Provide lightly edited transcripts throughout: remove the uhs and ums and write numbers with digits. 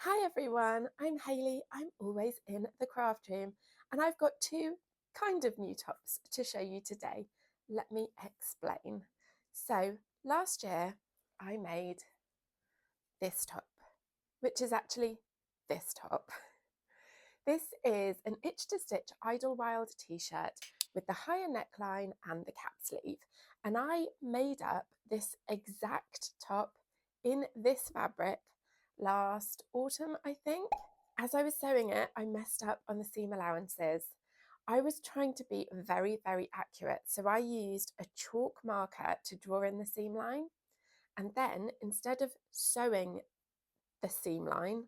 Hi everyone, I'm Hayley. I'm always in the craft room and I've got two kind of new tops to show you today. Let me explain. So last year I made this top, which is actually this top. This is an Itch to Stitch Idlewild t-shirt with the higher neckline and the cap sleeve. And I made up this exact top in this fabric last autumn, I think. As I was sewing it, I messed up on the seam allowances. I was trying to be very, very accurate. So I used a chalk marker to draw in the seam line. And then instead of sewing the seam line,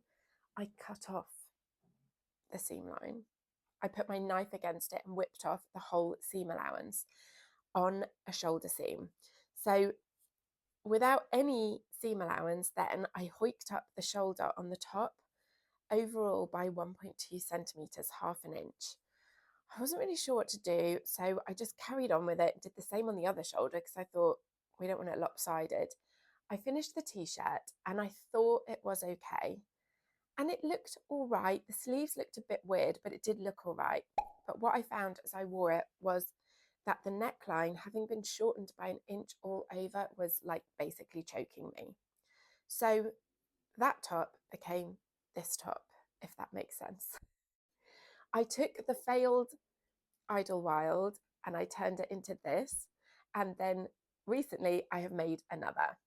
I cut off the seam line. I put my knife against it and whipped off the whole seam allowance on a shoulder seam. So without any seam allowance, then I hoiked up the shoulder on the top overall by 1.2 centimetres, half an inch. I wasn't really sure what to do, so I just carried on with it, did the same on the other shoulder because I thought we don't want it lopsided. I finished the t-shirt and I thought it was okay. And it looked all right. The sleeves looked a bit weird, but it did look all right. But what I found as I wore it was that the neckline, having been shortened by an inch all over, was like basically choking me. So that top became this top, if that makes sense. I took the failed Idlewild and I turned it into this. And then recently I have made another.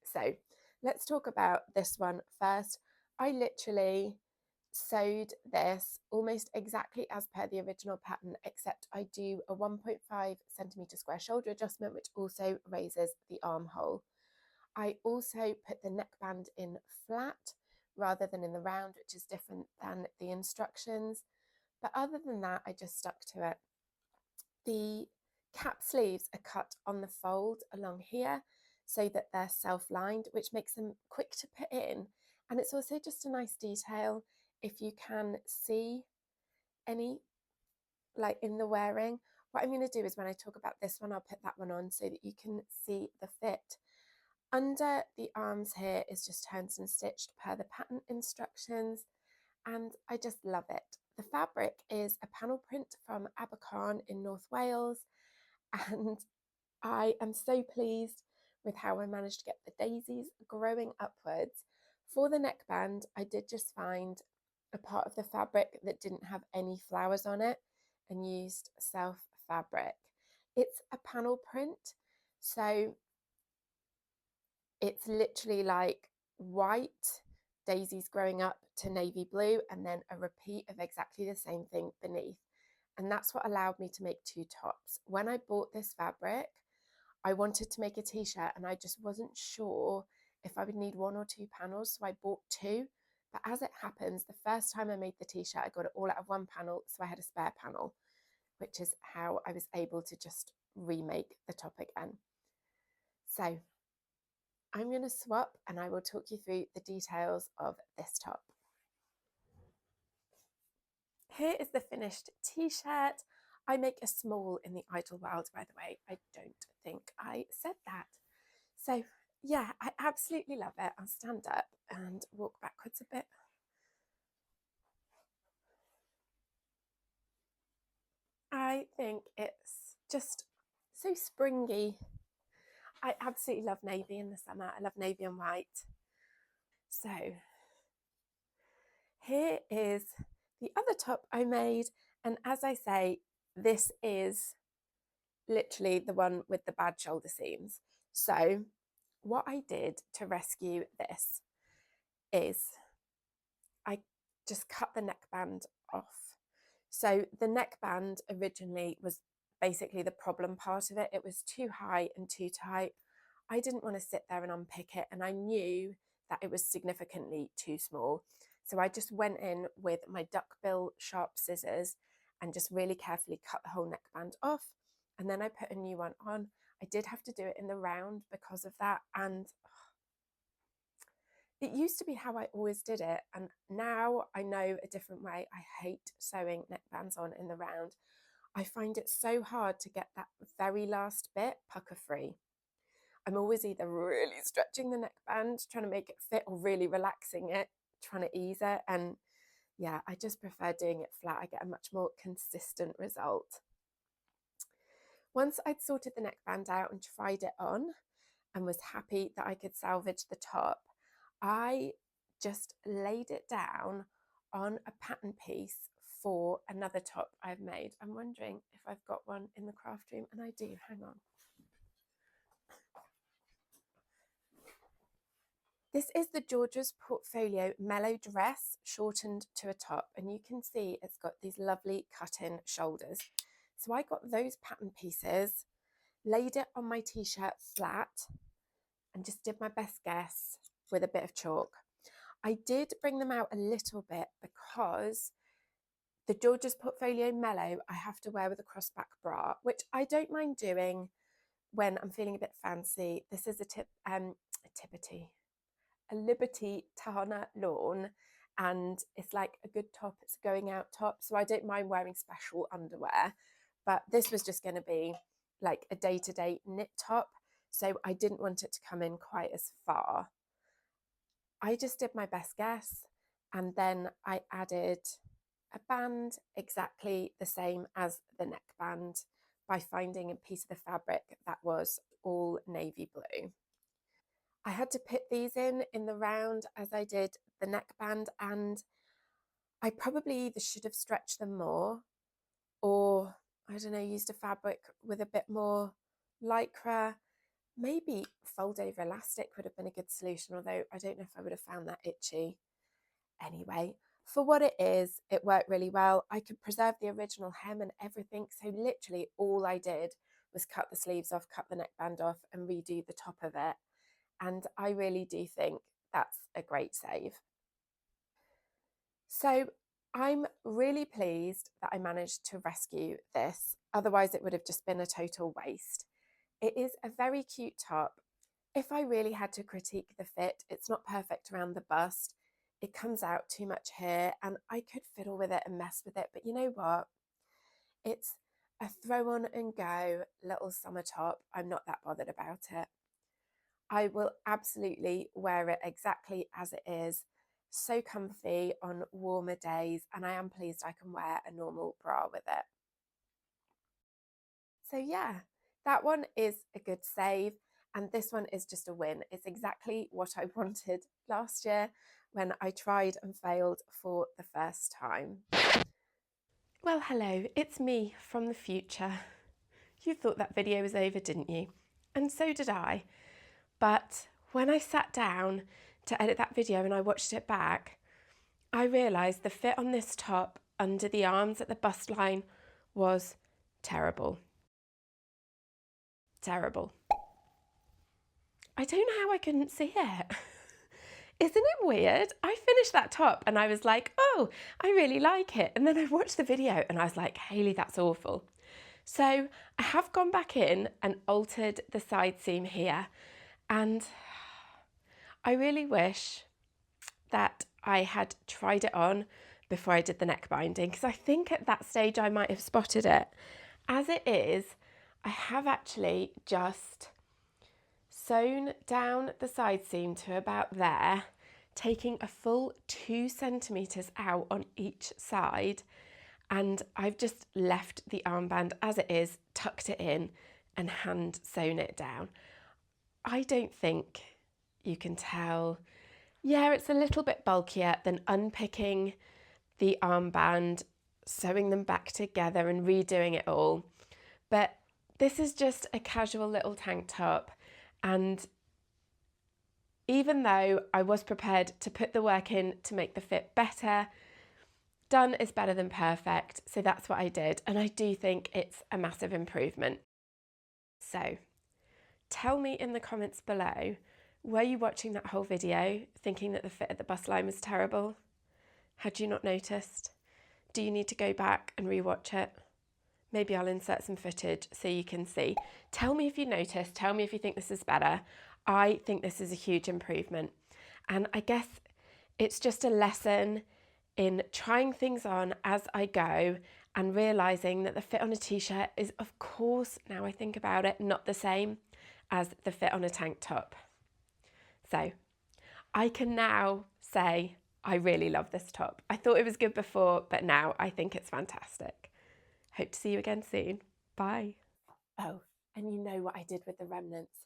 So let's talk about this one first. I literally sewed this almost exactly as per the original pattern, except I do a 1.5 centimetre square shoulder adjustment, which also raises the armhole. I also put the neckband in flat rather than in the round, which is different than the instructions. But other than that, I just stuck to it. The cap sleeves are cut on the fold along here so that they're self-lined, which makes them quick to put in. And it's also just a nice detail if you can see any like in the wearing. What I'm going to do is when I talk about this one, I'll put that one on so that you can see the fit. Under the arms here is just turned and stitched per the pattern instructions, and I just love it. The fabric is a panel print from Abercorn in North Wales, and I am so pleased with how I managed to get the daisies growing upwards. For the neckband, I did just find a part of the fabric that didn't have any flowers on it and used self fabric. It's a panel print, so it's literally like white daisies growing up to navy blue and then a repeat of exactly the same thing beneath. And that's what allowed me to make two tops. When I bought this fabric, I wanted to make a t-shirt and I just wasn't sure if I would need one or two panels, so I bought two. But as it happens, the first time I made the t-shirt, I got it all out of one panel, so I had a spare panel, which is how I was able to just remake the top again. So I'm going to swap and I will talk you through the details of this top. Here is the finished t-shirt. I make a small in the Idlewild, by the way. I don't think I said that. So yeah, I absolutely love it. I'll stand up and walk backwards a bit. I think it's just so springy. I absolutely love navy in the summer. I love navy and white. So here is the other top I made. And as I say, this is literally the one with the bad shoulder seams. So what I did to rescue this is I just cut the neckband off. So the neckband originally was basically the problem part of it. It was too high and too tight. I didn't want to sit there and unpick it, and I knew that it was significantly too small. So I just went in with my duckbill sharp scissors and just really carefully cut the whole neckband off. And then I put a new one on. I did have to do it in the round because of that. And it used to be how I always did it. And now I know a different way. I hate sewing neckbands on in the round. I find it so hard to get that very last bit pucker free. I'm always either really stretching the neckband, trying to make it fit, or really relaxing it, trying to ease it. And yeah, I just prefer doing it flat. I get a much more consistent result. Once I'd sorted the neckband out and tried it on and was happy that I could salvage the top, I just laid it down on a pattern piece for another top I've made. I'm wondering if I've got one in the craft room, and I do. Hang on. This is the Georgia's Portfolio Mellow Dress shortened to a top, and you can see it's got these lovely cut-in shoulders. So I got those pattern pieces, laid it on my t-shirt flat, and just did my best guess with a bit of chalk. I did bring them out a little bit because the Georgia's Portfolio Mellow I have to wear with a crossback bra, which I don't mind doing when I'm feeling a bit fancy. This is a Liberty Tana lawn, and it's like a good top. It's a going out top, so I don't mind wearing special underwear. But this was just going to be like a day-to-day knit top, so I didn't want it to come in quite as far. I just did my best guess, and then I added a band exactly the same as the neckband by finding a piece of the fabric that was all navy blue. I had to put these in the round as I did the neckband, and I probably either should have stretched them more, or I don't know, used a fabric with a bit more lycra. Maybe fold over elastic would have been a good solution, although I don't know if I would have found that itchy. Anyway, for what it is, it worked really well. I could preserve the original hem and everything, so literally all I did was cut the sleeves off, cut the neckband off, and redo the top of it. And I really do think that's a great save. So I'm really pleased that I managed to rescue this. Otherwise, it would have just been a total waste. It is a very cute top. If I really had to critique the fit, it's not perfect around the bust. It comes out too much here, and I could fiddle with it and mess with it. But you know what? It's a throw on and go little summer top. I'm not that bothered about it. I will absolutely wear it exactly as it is. So comfy on warmer days, and I am pleased I can wear a normal bra with it. So yeah, that one is a good save, and this one is just a win. It's exactly what I wanted last year when I tried and failed for the first time. Well, hello, it's me from the future. You thought that video was over, didn't you? And so did I. But when I sat down to edit that video and I watched it back, I realised the fit on this top under the arms at the bust line was terrible. Terrible. I don't know how I couldn't see it. Isn't it weird? I finished that top and I was like, oh, I really like it. And then I watched the video and I was like, Hayley, that's awful. So I have gone back in and altered the side seam here, and I really wish that I had tried it on before I did the neck binding, because I think at that stage I might have spotted it. As it is, I have actually just sewn down the side seam to about there, taking a full 2 centimetres out on each side, and I've just left the armband as it is, tucked it in and hand sewn it down. I don't think you can tell. Yeah, it's a little bit bulkier than unpicking the armband, sewing them back together and redoing it all. But this is just a casual little tank top, and even though I was prepared to put the work in to make the fit better, done is better than perfect, so that's what I did, and I do think it's a massive improvement. So tell me in the comments below, were you watching that whole video thinking that the fit at the bust line was terrible? Had you not noticed? Do you need to go back and rewatch it? Maybe I'll insert some footage so you can see. Tell me if you noticed, tell me if you think this is better. I think this is a huge improvement. And I guess it's just a lesson in trying things on as I go and realising that the fit on a t-shirt is, of course, now I think about it, not the same as the fit on a tank top. So I can now say I really love this top. I thought it was good before, but now I think it's fantastic. Hope to see you again soon. Bye. Oh, and you know what I did with the remnants?